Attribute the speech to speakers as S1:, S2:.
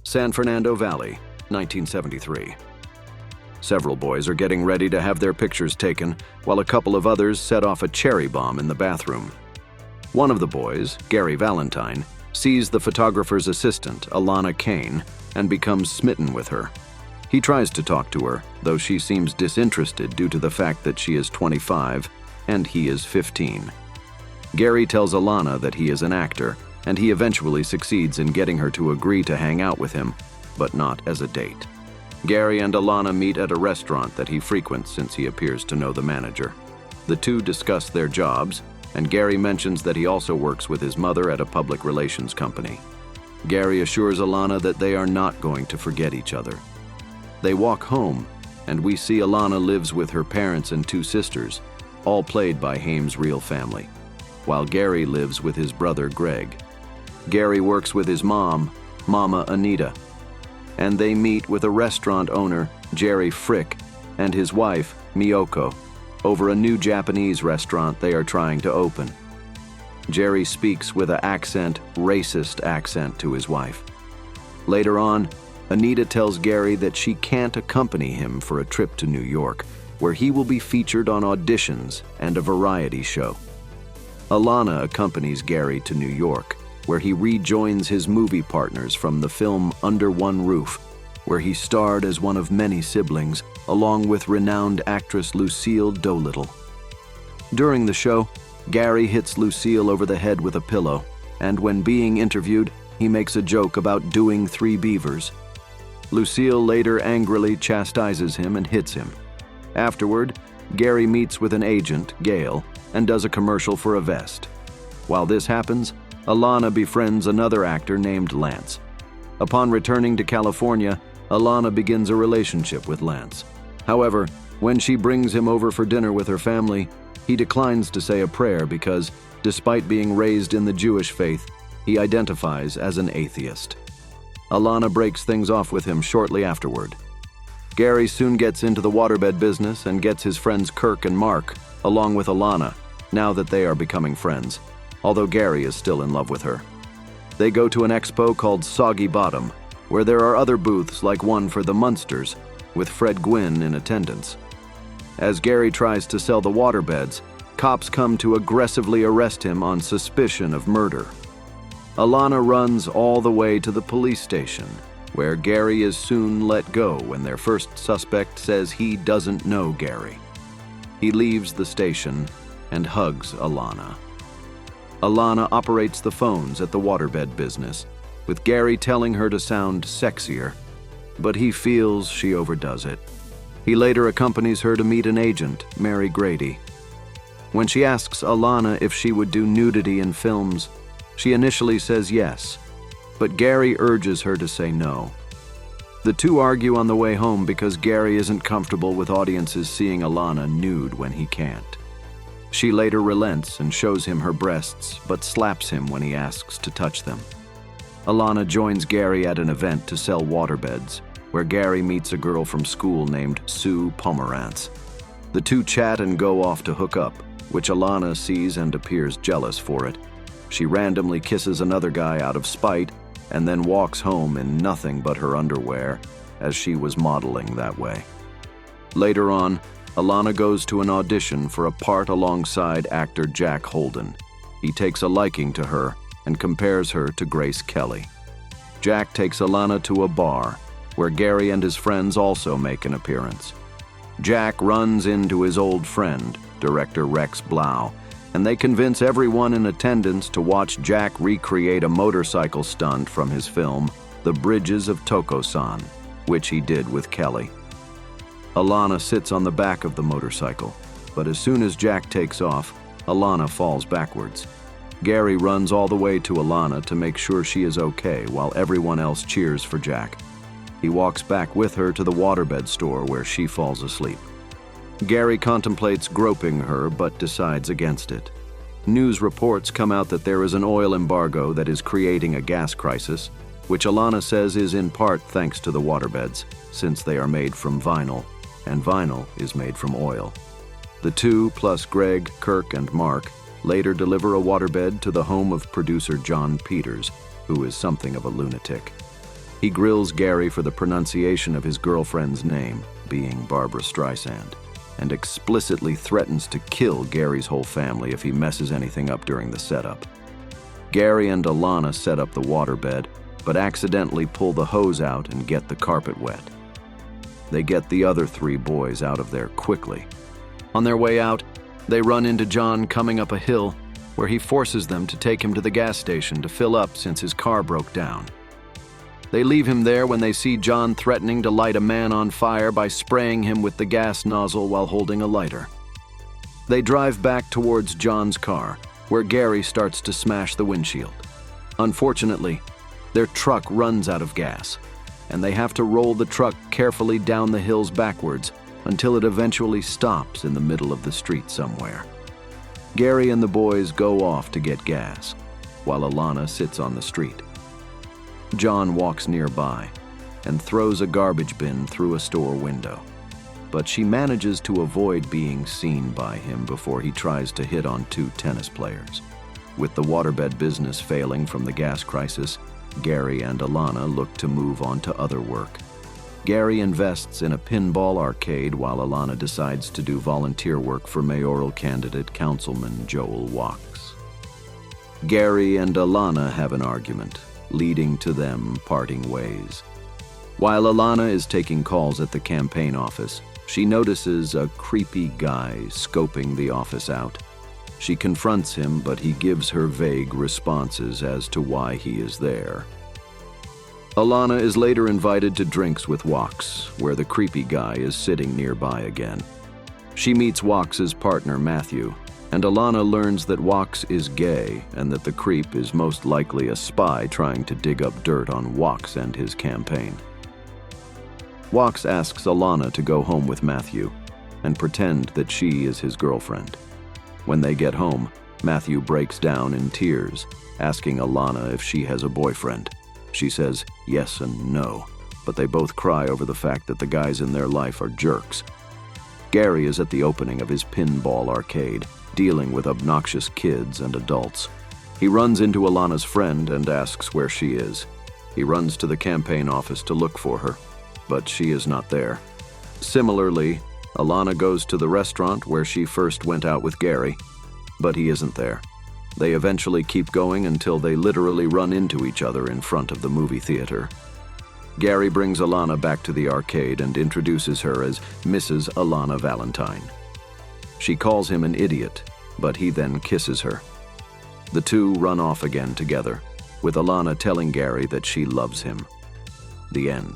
S1: San Fernando Valley, 1973. Several boys are getting ready to have their pictures taken, while a couple of others set off a cherry bomb in the bathroom. One of the boys, Gary Valentine, sees the photographer's assistant, Alana Kane, and becomes smitten with her. He tries to talk to her, though she seems disinterested due to the fact that she is 25 and he is 15. Gary tells Alana that he is an actor, and he eventually succeeds in getting her to agree to hang out with him, but not as a date. Gary and Alana meet at a restaurant that he frequents since he appears to know the manager. The two discuss their jobs, and Gary mentions that he also works with his mother at a public relations company. Gary assures Alana that they are not going to forget each other. They walk home, and we see Alana lives with her parents and two sisters, all played by Haim's real family, while Gary lives with his brother Greg. Gary works with his mom, Mama Anita, and they meet with a restaurant owner, Jerry Frick, and his wife, Miyoko, over a new Japanese restaurant they are trying to open. Jerry speaks with an racist accent to his wife. Later on, Anita tells Gary that she can't accompany him for a trip to New York, where he will be featured on auditions and a variety show. Alana accompanies Gary to New York, where he rejoins his movie partners from the film Under One Roof, where he starred as one of many siblings, along with renowned actress Lucille Dolittle. During the show, Gary hits Lucille over the head with a pillow, and when being interviewed, he makes a joke about doing 3 beavers. Lucille later angrily chastises him and hits him. Afterward, Gary meets with an agent, Gail, and does a commercial for a vest. While this happens, Alana befriends another actor named Lance. Upon returning to California, Alana begins a relationship with Lance. However, when she brings him over for dinner with her family, he declines to say a prayer because, despite being raised in the Jewish faith, he identifies as an atheist. Alana breaks things off with him shortly afterward. Gary soon gets into the waterbed business and gets his friends Kirk and Mark, along with Alana, now that they are becoming friends, although Gary is still in love with her. They go to an expo called Soggy Bottom, where there are other booths like one for the Munsters, with Fred Gwynn in attendance. As Gary tries to sell the waterbeds, cops come to aggressively arrest him on suspicion of murder. Alana runs all the way to the police station, where Gary is soon let go when their first suspect says he doesn't know Gary. He leaves the station and hugs Alana. Alana operates the phones at the waterbed business, with Gary telling her to sound sexier, but he feels she overdoes it. He later accompanies her to meet an agent, Mary Grady. When she asks Alana if she would do nudity in films, she initially says yes, but Gary urges her to say no. The two argue on the way home because Gary isn't comfortable with audiences seeing Alana nude when he can't. She later relents and shows him her breasts, but slaps him when he asks to touch them. Alana joins Gary at an event to sell waterbeds, where Gary meets a girl from school named Sue Pomerantz. The two chat and go off to hook up, which Alana sees and appears jealous for it. She randomly kisses another guy out of spite and then walks home in nothing but her underwear, as she was modeling that way. Later on, Alana goes to an audition for a part alongside actor Jack Holden. He takes a liking to her and compares her to Grace Kelly. Jack takes Alana to a bar, where Gary and his friends also make an appearance. Jack runs into his old friend, director Rex Blau, and they convince everyone in attendance to watch Jack recreate a motorcycle stunt from his film, The Bridges of Tokosan, which he did with Kelly. Alana sits on the back of the motorcycle, but as soon as Jack takes off, Alana falls backwards. Gary runs all the way to Alana to make sure she is okay while everyone else cheers for Jack. He walks back with her to the waterbed store where she falls asleep. Gary contemplates groping her but decides against it. News reports come out that there is an oil embargo that is creating a gas crisis, which Alana says is in part thanks to the waterbeds, since they are made from vinyl, and vinyl is made from oil. The two, plus Greg, Kirk, and Mark, later deliver a waterbed to the home of producer John Peters, who is something of a lunatic. He grills Gary for the pronunciation of his girlfriend's name, being Barbara Streisand, and explicitly threatens to kill Gary's whole family if he messes anything up during the setup. Gary and Alana set up the waterbed, but accidentally pull the hose out and get the carpet wet. They get the other 3 boys out of there quickly. On their way out, they run into John coming up a hill, where he forces them to take him to the gas station to fill up since his car broke down. They leave him there when they see John threatening to light a man on fire by spraying him with the gas nozzle while holding a lighter. They drive back towards John's car, where Gary starts to smash the windshield. Unfortunately, their truck runs out of gas, and they have to roll the truck carefully down the hills backwards until it eventually stops in the middle of the street somewhere. Gary and the boys go off to get gas, while Alana sits on the street. John walks nearby and throws a garbage bin through a store window, but she manages to avoid being seen by him before he tries to hit on 2 tennis players. With the waterbed business failing from the gas crisis, Gary and Alana look to move on to other work. Gary invests in a pinball arcade while Alana decides to do volunteer work for mayoral candidate Councilman Joel Wachs. Gary and Alana have an argument, leading to them parting ways. While Alana is taking calls at the campaign office, she notices a creepy guy scoping the office out. She confronts him, but he gives her vague responses as to why he is there. Alana is later invited to drinks with Wachs, where the creepy guy is sitting nearby again. She meets Wachs's partner, Matthew, and Alana learns that Wachs is gay and that the creep is most likely a spy trying to dig up dirt on Wachs and his campaign. Wachs asks Alana to go home with Matthew and pretend that she is his girlfriend. When they get home, Matthew breaks down in tears, asking Alana if she has a boyfriend. She says yes and no, but they both cry over the fact that the guys in their life are jerks. Gary is at the opening of his pinball arcade, dealing with obnoxious kids and adults. He runs into Alana's friend and asks where she is. He runs to the campaign office to look for her, but she is not there. Similarly, Alana goes to the restaurant where she first went out with Gary, but he isn't there. They eventually keep going until they literally run into each other in front of the movie theater. Gary brings Alana back to the arcade and introduces her as Mrs. Alana Valentine. She calls him an idiot, but he then kisses her. The two run off again together, with Alana telling Gary that she loves him. The end.